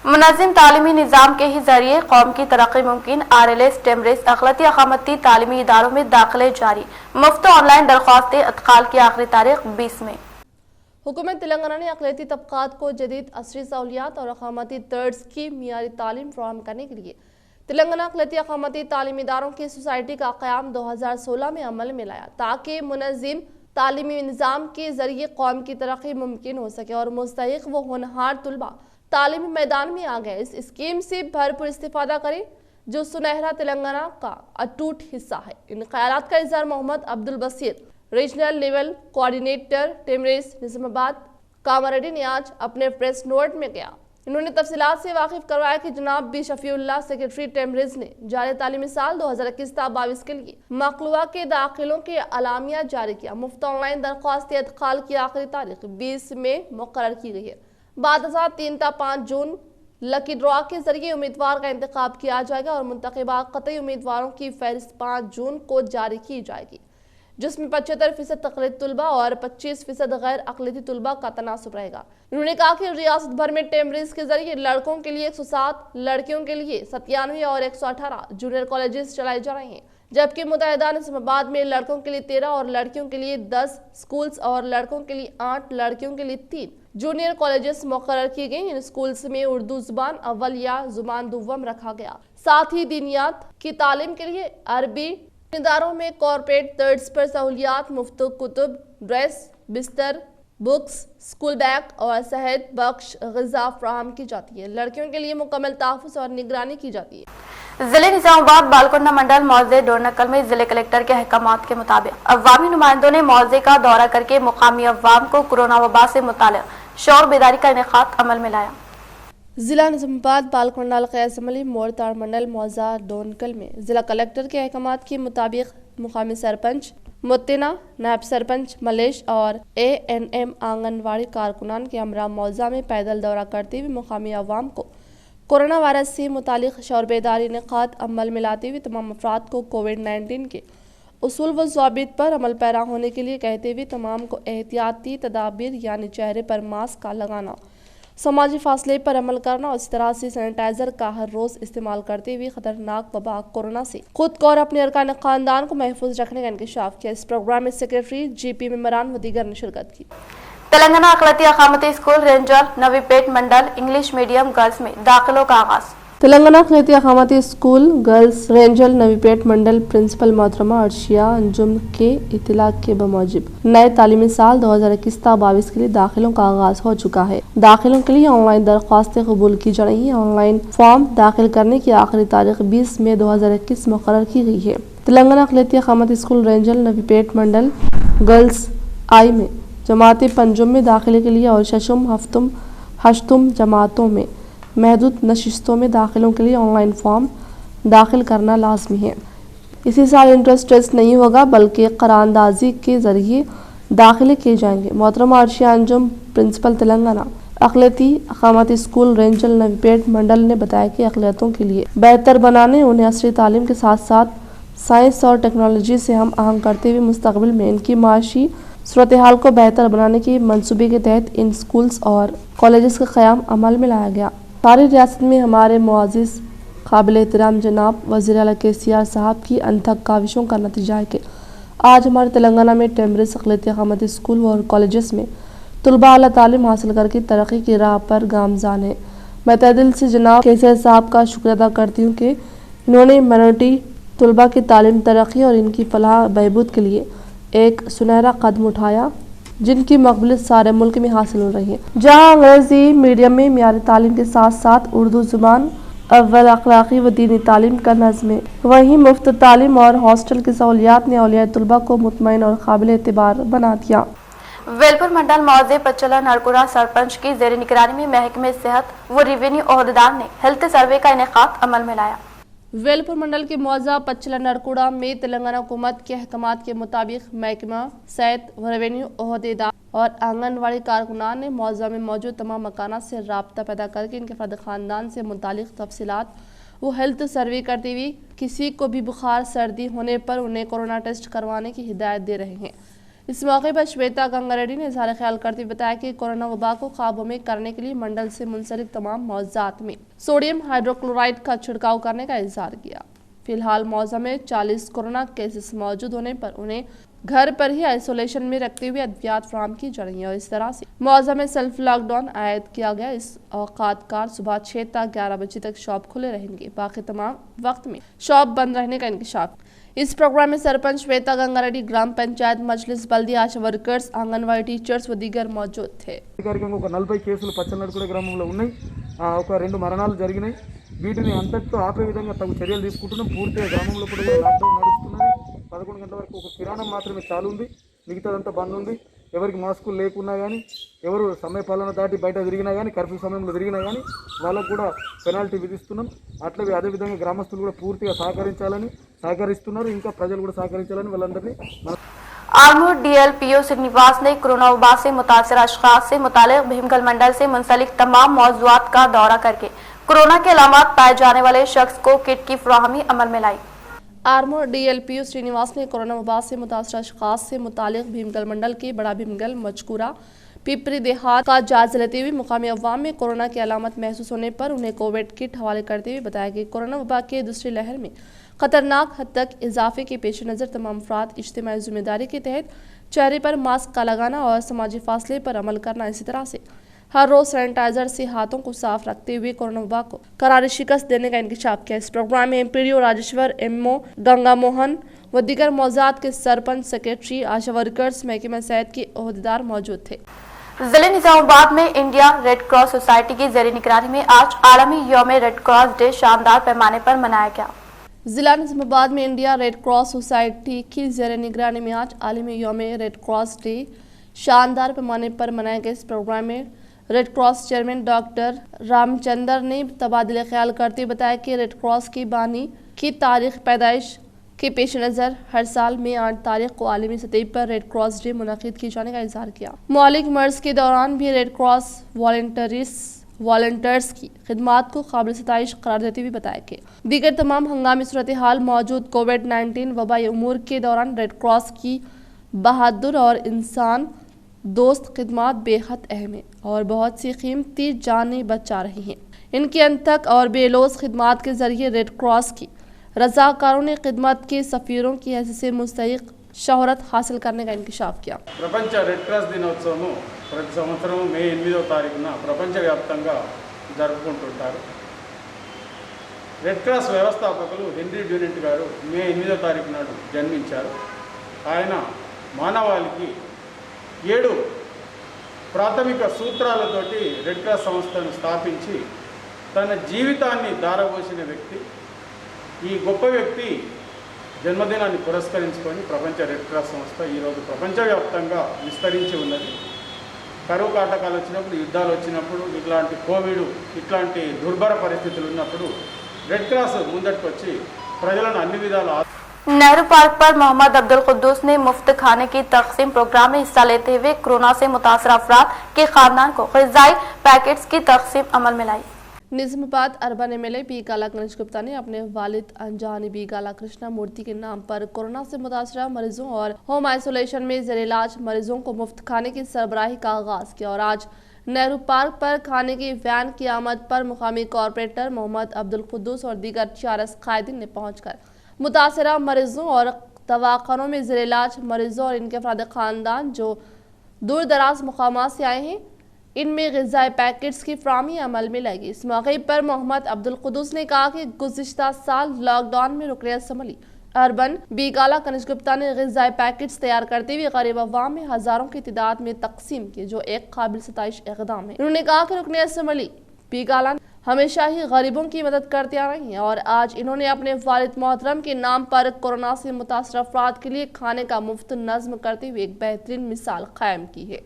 मुनज़्ज़म तालीमी निज़ाम के ही जरिए कौम की तरक्की मुमकिन। RLS टेमरेस अखलती अकामती तालीमी इदारों में दाखिले जारी। मुफ्त ऑनलाइन दरख्वास्तें अतकाल की आखिरी तारीख 20 मई। हुकूमत तेलंगाना ने अक़लियती तबक़ात को जदीद असरी सहूलियात और अक़ामती तर्ज़ की मियारी तालीम फ़राहम करने के लिए तेलंगाना अक़लियती अक़ामती तालीमी इदारों की सोसाइटी का क़याम 2016 में अमल में लाया ताकि मुनज़्ज़म तालीमी निज़ाम के जरिए कौम की तरक्की मुमकिन हो सके और मुस्तहिक व होनहार तलबा तालीमी मैदान में आ गए। इस स्कीम से भरपूर इस्तेफादा करें जो सुनहरा तेलंगाना का अटूट हिस्सा है। इन ख्यालात का इज़हार Mohammed Abdul Basheer regional level coordinator टेमरेज निजामाबाद कामारेड्डी ने आज अपने प्रेस नोट में किया। इन्होंने तफसीलात से वाकिफ करवाया कि जनाब बी शफीउल्लाह सेक्रेटरी टेमरेज ने जारी तालीमी साल 2021-22 के लिए मखलूआ के दाखिलों के अलामिया जारी किया। मुफ्त ऑनलाइन दरख्वास्त इदखाल की आखिरी तारीख 20 में मुकर्रर की गई है। बाद 3 ta 5 जून लकी ड्रॉ के जरिए उम्मीदवार का इंतखाब किया जाएगा और मुंतखबा कतई उम्मीदवारों की फहरिस्त 5 जून को जारी की जाएगी, जिसमें 75% अक़लियती तलबा और 25% गैर अक़लियती तलबा का तनासुब रहेगा। उन्होंने कहा कि रियासत भर में टेमरेज के जरिए लड़कों के लिए 107, लड़कियों के लिए 97 और 118 जूनियर कॉलेजेस चलाए जा रहे हैं, जबकि मुतहदा निज़ामाबाद में लड़कों के लिए 13 और लड़कियों के लिए 10 स्कूल्स और लड़कों के लिए 8, लड़कियों के लिए 3 जूनियर कॉलेजेस मुकर्रर की गई। इन स्कूल्स में उर्दू जुबान अव्वल या जुबान दुव्वम रखा गया। साथ ही दीनियात की तालीम के लिए अरबी इदारों में कॉर्पोरेट तर्ज पर सहूलियात, मुफ्त कुतुब, ड्रेस, बिस्तर, बुक्स, स्कूल बैग और सेहत बख्श ग़िज़ा फराहम की जाती है। लड़कियों के लिए मुकम्मल तहफ़्फ़ुज़ और निगरानी की जाती है। जिले निजामाबाद बालकुंडा मंडल मौजे डोरनकल में जिले कलेक्टर के अहकामात के मुताबिक अवामी नुमाइंदों ने मौजे का दौरा करके मुकामी अवाम को कोरोना वबा से मुताल्लिक़ शौर बेदारी का इनेकाद अमल में लाया। जिला निजामाबाद बालकुंडा असम्बली मोरताड़ मंडल मौजा डोरनकल में जिला कलेक्टर के अहकामात के मुताबिक मुकामी सरपंच मुत्तिना, नायब सरपंच मलेश और ANM आंगनवाड़ी कारकुनान के हमरा मौजा में पैदल दौरा करते हुए मुकामी अवाम को कोरोना वायरस से मुतालिक शौर बेदारी इनेकाद अमल में लाते हुए तमाम अफराद को कोविड-19 के उसूल व ज़वाबित पर अमल पैरा होने के लिए कहते हुए तमाम को एहतियाती तदाबीर यानी चेहरे पर मास्क का लगाना, समाजी फासले पर अमल करना और इस तरह से सैनिटाइजर का हर रोज इस्तेमाल करते हुए खतरनाक वबा कोरोना से खुद को और अपने अरकान खानदान को महफूज रखने का इंकशाफ किया। इस प्रोग्राम में सेक्रेटरी GP मेम्बरान व दीगर ने शिरकत की। तेलंगाना अक़लियती अक़ामती स्कूल रेंजर नवीपेट मंडल इंग्लिश मीडियम गर्ल्स में दाखिलों का आगाज। तेलंगाना अक़लियती अक़ामती स्कूल गर्ल्स रेंजल नवीपेट मंडल प्रिंसिपल मोहतरमा अर्शिया अंजुम के इत्तला के बमूजिब नए तालीमी साल 2021-22 के लिए दाखिलों का आगाज हो चुका है। दाखिलों के लिए ऑनलाइन दरख्वास्तें कबूल की जा रही हैं। ऑनलाइन फॉर्म दाखिल करने की आखिरी तारीख 20 मई 2021 मुकर्रर की गई है। तेलंगाना अक़लियती अक़ामती स्कूल रेंजल नवीपेट मंडल गर्ल्स आई में जमाती पंजुम में दाखिले के लिए और शशुम हफ्तुम हश्तुम जमातों में महदूद नशिस्तों में दाखिलों के लिए ऑनलाइन फॉर्म दाखिल करना लाजमी है। इसी साल इंट्रेंस टेस्ट नहीं होगा बल्कि क़रारदाजी के जरिए दाखिले किए जाएंगे। मोहतरमा अर्शिया अंजुम प्रिंसिपल तेलंगाना अक़लियती अक़ामती स्कूल रेंजल नवीपेट मंडल ने बताया कि अक़लियतों के लिए बेहतर बनाने, उन्हें असली तालीम के साथ साथ साइंस और टेक्नोलॉजी से हम आहंग करते हुए मुस्तक़बिल में इनकी माशी सूरत हाल को बेहतर बनाने के मंसूबे के तहत इन स्कूल्स और कॉलेजेस का क़याम अमल में लाया गया। सारी रियासत में हमारे मुअज़्ज़िज़ काबिल एहतराम जनाब वज़ीर आला KCR साहब की अनथक काविशों का नतीजा है कि आज हमारे तेलंगाना में टेमरेज अक़लियती अक़ामती स्कूल और कॉलेजेस में तलबा आला तालीम हासिल करके तरक्की की राह पर गामज़ान है। मैं तहे दिल से जनाब KCR साहब का शुक्र अदा करती हूँ कि इन्होंने माइनॉरिटी तलबा की तालीम तरक्की और इनकी फलाह बहबूद के लिए एक सुनहरा कदम उठाया, जिनकी मकबूलियत सारे मुल्क में हासिल हो रही है। जहाँ अंग्रेजी मीडियम में मियारी तालीम के साथ साथ उर्दू जुबान अव्वल अखलाकी व दीनी तालीम का नज़्म है, वहीं मुफ्त तालीम और हॉस्टल की सहूलियात ने औलिया तलबा को मुतमईन और काबिल एतबार बना दिया। वेलपुर मंडल मौजे पचला नरकुड़ा सरपंच की जेर निगरानी में महकमे सेहत व रेवेन्यू ओहदेदार ने हेल्थ सर्वे का इनेकाद अमल में लाया। वेलपुर मंडल के मौजा पचला नरकुड़ा में तेलंगाना हुकूमत के अहकामात के मुताबिक महकमा सेहत व रेवेन्यू ओहदेदार और आंगनवाड़ी कारकुनान ने मौजा में मौजूद तमाम मकानात से राब्ता पैदा करके इनके फ़र्द ख़ानदान से मुतालिक तफसीलात वो हेल्थ सर्वे करते हुए किसी को भी बुखार सर्दी होने पर उन्हें कोरोना टेस्ट करवाने की हिदायत दे रहे हैं। इस मौके पर श्वेता गंगारेड्डी ने इज़हार ख्याल करते हुए बताया कि कोरोना वबा को काबू में करने के लिए मंडल से मुंसलिक तमाम मौज़ात में सोडियम हाइड्रोक्लोराइड का छिड़काव करने का इज़हार किया। फिलहाल मौजा में 40 कोरोना केसेस मौजूद होने पर उन्हें घर पर ही आइसोलेशन में रखते हुए अद्वियात फराहम की जा रही है और इस तरह से मौजा में सेल्फ लॉकडाउन आयद किया गया। इस औकातकार सुबह 6 तक 11 बजे तक शॉप खुले रहेंगे, बाकी तमाम वक्त में शॉप बंद रहने का इंकशाफ। इस प्रोग्राम में सरपंच श्वेता गंगारेड्डी, ग्राम पंचायत मजलिस, बल्दिया आशा वर्कर्स, आंगनवाड़ी टीचर्स व दीगर मौजूद थे। అధికారికంగా ఒక 40 కేసులు పచ్చనడుకుల గ్రామంలో ఉన్నాయి. ఒక 2 మరణాలు జరిగినాయి. వీటిని అంతటితో ఆపే విధంగా తగు చర్యలు తీసుకుంటున్నాం. పూర్తిగా గ్రామంలో కూడా లాక్డౌన్ నడుస్తున్నది. 11 గంటల వరకు ఒక కిరాణం మాత్రమే చాలు ఉంది. మిగతాదంతా బంద్ ఉంది. ఎవరికి మాస్కులు లేకున్నా కానీ, ఎవరు సమయపాలన దాటి బయట తిరిగినా కానీ, కర్ఫ్యూ సమయంలో తిరిగినా కానీ వాళ్ళకు కూడా పెనాల్టీ విధిస్తున్నాం. అట్లనే అదేవిధంగా గ్రామస్తులు కూడా పూర్తిగా సహకరిస్తున్నారు. ఇంకా ప్రజలు కూడా సహకరించాలని వాళ్ళందరినీ आर्मूर DLPO श्रीनिवास ने कोरोना वबा से मुतासर अशखास से मुतालिक भीमगल मंडल से मुंसलिक तमाम मौजूदात का दौरा करके कोरोना के अलामात पाए जाने वाले शख्स को किट की फराहमी अमल में लाई। आर्मूर DLPO श्रीनिवास ने कोरोना वबा से मुतासर अशखास से मुतालिक भीमगल मंडल के बड़ा भीमगल, मचकूरा, पिपरी देहात का जायजा लेते हुए मुकामी अवाम में कोरोना की अलामत महसूस होने पर उन्हें कोविड किट हवाले करते हुए बताया कि कोरोना वबा के दूसरी लहर में खतरनाक हद तक इजाफे के पेश नज़र तमाम अफराद इज्तिमाई जिम्मेदारी के तहत चेहरे पर मास्क का लगाना और समाजी फासले पर अमल करना, इसी तरह से हर रोज सैनिटाइजर से हाथों को साफ रखते हुए कोरोना वबा को करारी शिकस्त देने का इंकशाफ किया। इस प्रोग्राम में MPDO राजेश्वर, MO गंगा मोहन व दीगर मौजूद के सरपंच, सेक्रेटरी, आशा वर्कर्स, महकमा सेहत के ओहदेदार मौजूद थे। जिले निजामाबाद में इंडिया रेड क्रॉस सोसाइटी की जेर निगरानी में आज आलमी यौम रेड क्रॉस डे शानदार पैमाने पर मनाया गया। जिला निजामाबाद में इंडिया रेड क्रॉस सोसाइटी की जेर निगरानी में आज आलमी यौम रेड क्रॉस डे शानदार पैमाने पर मनाया गया। इस प्रोग्राम में red cross chairman doctor Ramchandra ने तबादला ख्याल करते हुए बताया कि रेड क्रॉस की बानी की तारीख पैदाइश के पेश नज़र हर साल में 8 तारीख को आलमी सतह पर रेड क्रॉस डे मुनाकिद किए जाने का इजहार किया। मौलिक मर्ज के दौरान भी रेड क्रॉस वॉलंटियर्स की खिदमात को काबिल सताइश करार देते हुए बताया कि दीगर तमाम हंगामी सूरत हाल मौजूद कोविड-19 वबाई उमूर के दौरान रेड क्रॉस की बहादुर और इंसान दोस्त खिदमात बेहद अहम है और बहुत सी कीमती जानें बचा रही हैं। इनकी अनथक और बेलोस खिदमात के जरिए रेड क्रॉस की रजाकारों ने खिदमत के सफ़ीरों की हैसियत से मुस्तहिक शोहरत हासिल करने का इंकशाफ किया। ప్రపంచ రెడ్ క్రాస్ దినోత్సవం ప్రతి సంవత్సరం మే 8వ తారీఖున ప్రపంచవ్యాప్తంగా జరుపుకుంటుంటారు. రెడ్ క్రాస్ వ్యవస్థాపకులు హెన్రీ డ్యూరెంట్ గారు మే 8వ తారీఖు నాడు జన్మించారు. ఆయన మానవాళికి 7 ప్రాథమిక సూత్రాలతోటి రెడ్ క్రాస్ సంస్థను స్థాపించి తన జీవితాన్ని దారపోసిన వ్యక్తి. ఈ గొప్ప వ్యక్తి జన్మదినాన్ని పురస్కరించుకొని ప్రపంచ రెడ్ క్రాస్ సంస్థ ఈరోజు ప్రపంచవ్యాప్తంగా విస్తరించి ఉన్నది. కరువు కాటకాలు వచ్చినప్పుడు, యుద్ధాలు వచ్చినప్పుడు, ఇట్లాంటి కోవిడ్ ఇట్లాంటి దుర్భర పరిస్థితులు ఉన్నప్పుడు రెడ్ క్రాస్ ముందటికి వచ్చి ప్రజలను అన్ని విధాల नेहरू पार्क पर मोहम्मद अब्दुल कुद्दूस ने मुफ्त खाने की तकसीम प्रोग्राम में हिस्सा लेते हुए कोरोना से मुतासर अफराद के खानदान को ग़िज़ाई पैकेट्स की तकसीम अमल में लाई। निजामाबाद अर्बन MLA बी काला गणेश गुप्ता ने अपने वालिद अंजानी बी काला कृष्णा मूर्ति के नाम पर कोरोना से मुतासर मरीजों और होम आइसोलेशन में ज़ेर इलाज मरीजों को मुफ्त खाने की सरबराही का आगाज किया और आज नेहरू पार्क पर खाने की वैन की आमद पर मुकामी कॉरपोरेटर मोहम्मद अब्दुल कुद्दूस और दीगर 4 कायदीन ने पहुंचकर मुतासरा मरीजों और दवाखानों में ज़ेर इलाज मरीजों और इनके अफराद खानदान जो दूर दराज मुकामात से आए हैं इनमें ग़िज़ाई पैकेट्स की फराहमी अमल में लगी। इस मौके पर मोहम्मद अब्दुल कुद्दूस ने कहा कि गुज़िश्ता साल लॉकडाउन में रुकन असम्बली अर्बन बी काला गणेश गुप्ता ने ग़िज़ाई पैकेट्स तैयार करते हुए गरीब अवाम में हज़ारों की तादाद में तकसीम किए, जो एक काबिल सताइश इक़दाम है। उन्होंने कहा कि रुकन असम्बली बी काला हमेशा ही गरीबों की मदद करते आ रही हैं और आज इन्होंने अपने वालिद मोहतरम के नाम पर कोरोना से मुतासर अफराद के लिए खाने का मुफ्त नज़्म करते हुए एक बेहतरीन मिसाल कायम की है।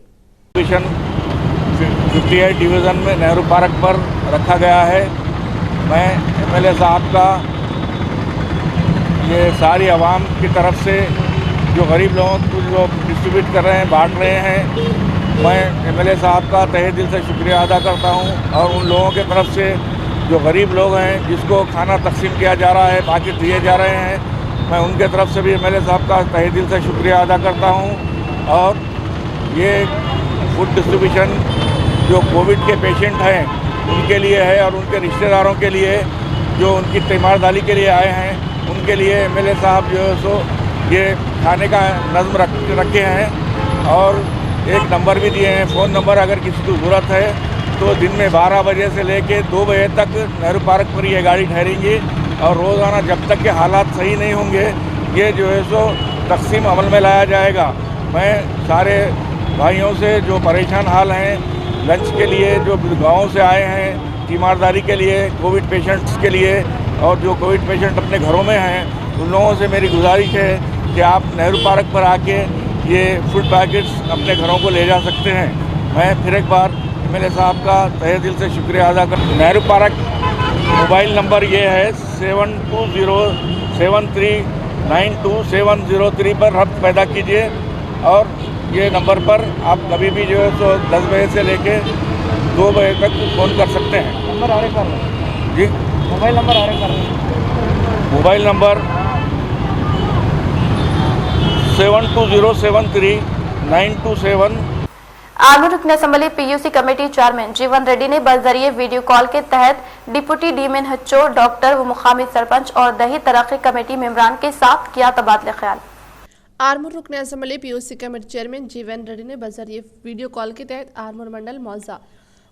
58 डिवीज़न में नेहरू पार्क पर रखा गया है। मैं MLA साहब का ये सारी आवाम की तरफ से जो गरीब लोगों को जो डिस्ट्रीब्यूट कर रहे हैं, बांट रहे हैं, मैं MLA साहब का तहे दिल से शुक्रिया अदा करता हूं और उन लोगों के तरफ से जो गरीब लोग हैं जिसको खाना तकसीम किया जा रहा है, पैकेट दिए जा रहे हैं, मैं उनके तरफ से भी MLA साहब का तहे दिल से शुक्रिया अदा करता हूं। और ये फूड डिस्ट्रीब्यूशन जो कोविड के पेशेंट हैं उनके लिए है और उनके रिश्तेदारों के लिए जो उनकी तीमारदारी के लिए आए हैं उनके लिए MLA साहब जो है सो ये खाने का नज़्म रखे हैं और एक नंबर भी दिए हैं, फ़ोन नंबर। अगर किसी को ज़रूरत है तो दिन में 12 बजे से लेके 2 बजे तक नेहरू पार्क पर ये गाड़ी ठहरेंगी और रोज़ाना जब तक के हालात सही नहीं होंगे ये जो है सो तकसीम अमल में लाया जाएगा। मैं सारे भाइयों से जो परेशान हाल हैं लंच के लिए, जो गाँव से आए हैं तीमारदारी के लिए, कोविड पेशेंट्स के लिए, और जो कोविड पेशेंट अपने घरों में हैं उन लोगों से मेरी गुजारिश है कि आप नेहरू पार्क पर आके ये फूड पैकेट्स अपने घरों को ले जा सकते हैं। मैं फिर एक बार एमएलए साहब का तहे दिल से शुक्रिया अदा करता हूं। नेहरू पार्क मोबाइल नंबर ये है 7207392703 पर रब्त पैदा कीजिए और ये नंबर पर आप कभी भी जो है तो 10 बजे से लेके 2 बजे तक फ़ोन कर सकते हैं। नंबर आ रहे कर जी, मोबाइल नंबर आ रहे कर मोबाइल नंबर 72073927। आर्मी रुकन असम्बली पीयूसी कमेटी चेयरमैन जीवन रेड्डी ने बजरिए वीडियो कॉल के तहत डिप्टी डीएम हच्चो, डॉक्टर व मुकामी सरपंच और दही तरक्की कमेटी मेंबरान के साथ किया तबादला ख्याल। आर्मूर रुकन असम्बली पीयूसी कमेटी चेयरमैन जीवन रेड्डी ने बजरिए वीडियो कॉल के तहत आर्मूर मंडल मौजा,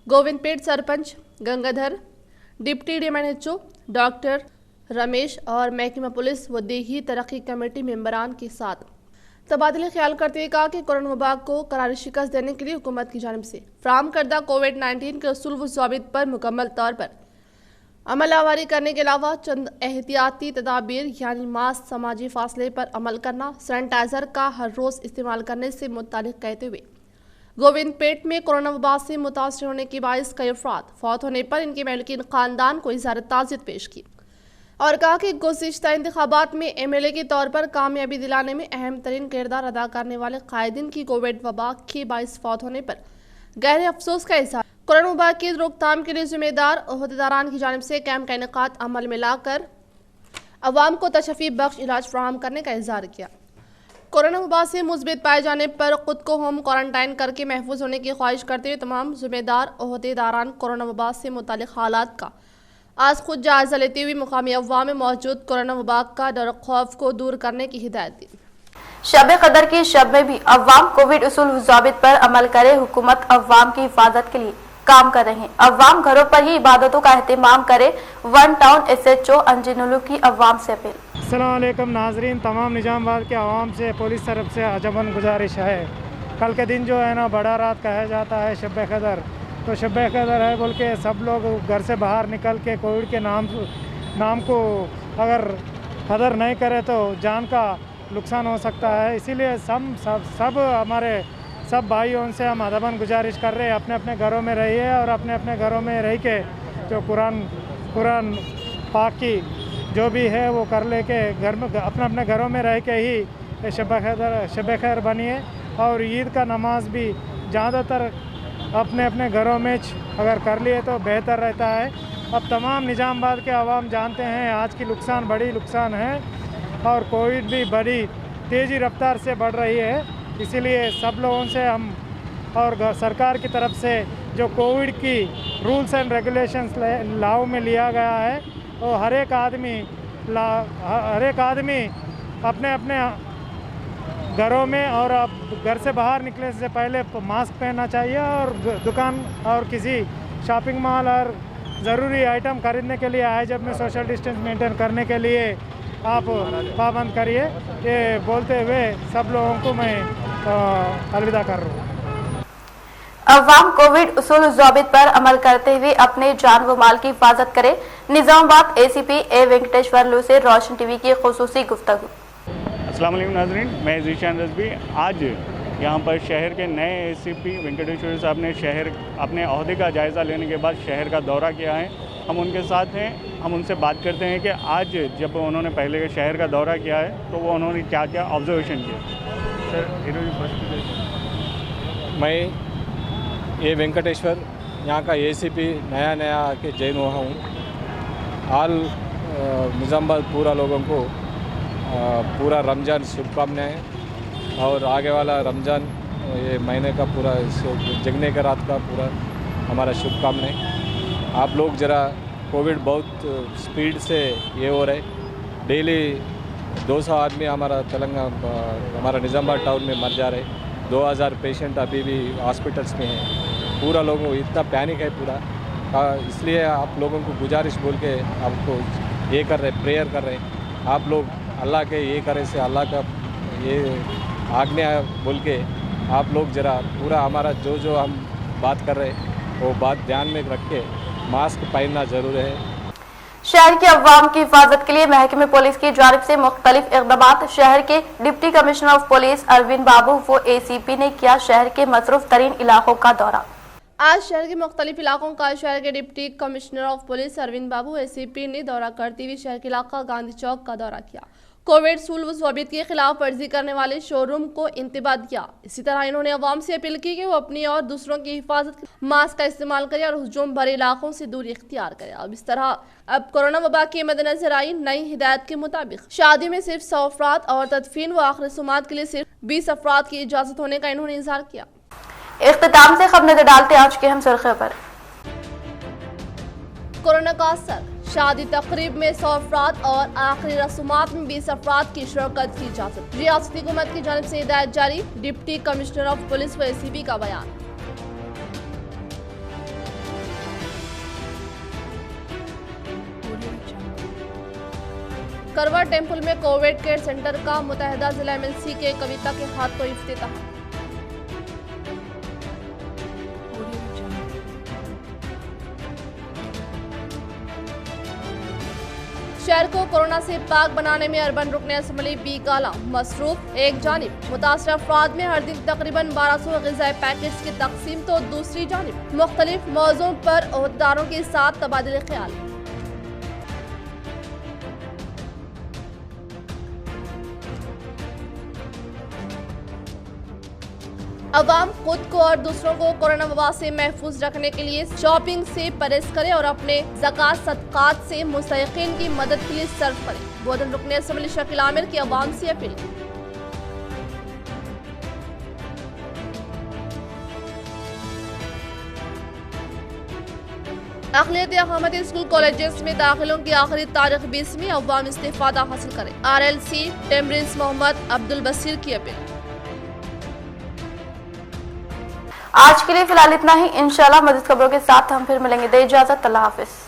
गोविंदपेट सरपंच गंगाधर, डिप्टी डीएम हच्चो, डॉक्टर रमेश और महकमा पुलिस व देही तरक्की कमेटी मेंबरान के साथ तबादले ख्याल करते हुए कहा कि कोरोना वबा को करारी शिकस्त देने के लिए हुकूमत की जानिब से फ्राहम करदा कोविड-19 के उसूल व ज़ाबित पर मुकम्मल तौर पर अमलावरी करने के अलावा चंद एहतियाती तदाबीर यानी मास्क, समाजी फासले पर अमल करना, सैनिटाइज़र का हर रोज़ इस्तेमाल करने से मुतालिक कहते हुए गोविंदपेट में कोरोना वबा से मुतासर होने के बायस कई अफराद फौत होने पर इनके मालिकीन ख़ानदान को इज़हार ताज़ियत पेश की और कहा कि गुज़िश्ता इंतखाबात में एमएलए के तौर पर कामयाबी दिलाने में अहम तरीन किरदार अदा करने वाले कायदीन की कोविड वबा के बायस फौत होने पर गहरे अफसोस का इज़हार। कोरोना वबा की रोकथाम के लिए जिम्मेदार ओहदेदारान की जानिब से कैंप का इनेकाद अमल में लाकर अवाम को तशफ़ी बख्श इलाज फराहम करने का इज़हार किया। कोरोना वबा से मुस्बित पाए जाने पर खुद को होम क्वारंटाइन करके महफूज होने की ख्वाहिश करते हुए तमाम जिम्मेदार ओहदेदारान कोरोना वबा से मुतालिक हालात का आज खुद जायजा लेते हुए मुकामी अवाम में मौजूद कोरोना वबा का डर खौफ को दूर करने की हिदायत दी। शब कदर की शब में भी अवाम कोविड उसूल ज़ाबित पर अमल करे। हुकूमत अवाम की हिफाजत के लिए काम कर रहे हैं। अवाम घरों पर ही इबादतों का एहतमाम करे। वन टाउन SHO अंजनुलू की अवाम से अपील। अस्सलाम वालेकुम नाजरीन, तमाम निजामाबाद के आवाम से पुलिस तरफ से अजबन गुजारिश है। कल के दिन जो है ना बड़ा रात कहा जाता है शब कदर, तो शब कदर है बोल के सब लोग घर से बाहर निकल के कोविड के नाम को अगर कदर नहीं करे तो जान का नुकसान हो सकता है। इसीलिए सब हमारे सब भाइयों से हम अदबन गुजारिश कर रहे हैं अपने अपने घरों में रहिए और अपने अपने घरों में रह के जो कुरान पाक की जो भी है वो कर ले के घर में अपने अपने घरों में रह के ही शब खैर बनिए। और ईद का नमाज भी ज़्यादातर अपने अपने घरों में अगर कर लिए तो बेहतर रहता है। अब तमाम निजामाबाद के आवाम जानते हैं आज की बड़ी नुकसान है और कोविड भी बड़ी तेज़ी रफ्तार से बढ़ रही है। इसीलिए सब लोगों से हम और सरकार की तरफ से जो कोविड की रूल्स एंड रेगुलेशंस लागू में लिया गया है वो हर एक आदमी अपने अपने घरों में और घर से बाहर निकलने से पहले मास्क पहनना चाहिए और दुकान और किसी शॉपिंग मॉल और ज़रूरी आइटम खरीदने के लिए आए जब में सोशल डिस्टेंस मेंटेन करने के लिए आप पाबंद करिए। ये बोलते हुए सब लोगों को मैं अलविदा कर रहा हूँ। अवाम कोविड उसूल ज़ाबित पर अमल करते हुए अपने जान व माल की हिफाजत करे। निजामाबाद ACP A वेंकटेश्वर लू से रोशन टीवी की खुसूसी गुफ्तगू। अस्सलाम वालेकुम नाज़रीन, मैं ज़ीशान रज़वी। आज यहाँ पर शहर के नए ACP वेंकटेश्वर साहब ने शहर अपने अहदे का जायज़ा लेने के बाद शहर का दौरा किया है। हम उनके साथ हैं, हम उनसे बात करते हैं कि आज जब उन्होंने पहले शहर का दौरा किया है तो वो उन्होंने क्या क्या ऑब्जर्वेशन किया। सर, मैं ये वेंकटेश्वर यहाँ का ACP नया के जैन हुआ हूँ। हाल निज़ामाबाद पूरा लोगों को पूरा रमज़ान शुभकामनाएँ और आगे वाला रमज़ान ये महीने का पूरा जगने का रात का पूरा हमारा शुभकामनाएँ। आप लोग ज़रा कोविड बहुत स्पीड से ये हो रहे, डेली 200 आदमी हमारा निज़ामाबाद टाउन में मर जा रहे, 2000 पेशेंट अभी भी हॉस्पिटल्स में हैं। पूरा लोगों को इतना पैनिक है पूरा, इसलिए आप लोगों को गुजारिश बोल के आपको ये कर रहे, प्रेयर कर रहे, आप लोग अल्लाह के ये करे से अल्लाह का ये आज्ञा बोल के आप लोग ज़रा पूरा हमारा जो जो हम बात कर रहे हैं वो बात ध्यान में रख के मास्क पहनना ज़रूर है। शहर की अवाम की हिफाजत के लिए महकमे पुलिस की जानिब से मुख्तलिफ इक़दामात। शहर के deputy commissioner of police Arvind Babu व ACP ने किया शहर के मसरूफ तरीन इलाकों का दौरा। आज शहर के मुख्तलिफ इलाकों का शहर के deputy commissioner of police Arvind Babu ACP ने दौरा करते हुए शहर के इलाका गांधी चौक का दौरा किया। कोविड सूल व ज़वाबित के खिलाफ वर्जी करने वाले शोरूम को इंतबाह दिया। इसी तरह इन्होंने अवाम से अपील की कि वो अपनी और दूसरों की हिफाजत मास्क का इस्तेमाल करें और हुजूम भरे इलाकों से दूरी इख्तियार करें। अब इस तरह अब कोरोना वबा के मद्देनजर आई नई हिदायत के मुताबिक शादी में सिर्फ 100 अफराद और तदफीन व आखिरी रसूमात के लिए सिर्फ 20 अफराद की इजाजत होने का इन्होंने इजहार किया। इख्तिताम से खबर नजर डालते आज के हम सुर्खियों पर। कोरोना का असर, शादी तकरीब में 100 अफराद और आखिरी रसूमात में 20 अफराद की शिरकत की इजाजत। रियासती हुकूमत की जानिब से हिदायत जारी। डिप्टी कमिश्नर ऑफ पुलिस व ACP का बयान। करवा टेम्पल में कोविड केयर सेंटर का मुतहदा जिला MLC के कविता के हाथ को इफ्तिताह। शहर को कोरोना से पाक बनाने में अर्बन रुकन असम्बली बी गाला मसरूफ। एक जानिब मुतासर अफराद में हर दिन तकरीबन 1200 ग़िज़ाई पैकेट्स की तकसीम तो दूसरी जानिब मुख्तलिफ मौज़ों पर ओहदेदारों के साथ तबादले ख्याल। अवाम खुद को और दूसरों को कोरोना वबा से महफूज रखने के लिए शॉपिंग से परहेज करें और अपने ज़कात सदक़ात से मुस्तहिक़ीन की मदद के लिए सर्फ करें। बोधन रुकन असम्बली शकील आमिर की अवाम से अपील। अक़लियती अक़ामती स्कूल कॉलेजेस में दाखिलों की आखिरी तारीख 20 में अवाम इस्तिफ़ादा हासिल करें। RLC टेम्ब्रिज मोहम्मद अब्दुल बसीर की अपील। आज के लिए फिलहाल इतना ही। इंशाल्लाह मज़ीद खबरों के साथ हम फिर मिलेंगे। दे इजाज़त, अल्लाह हाफ़िज़।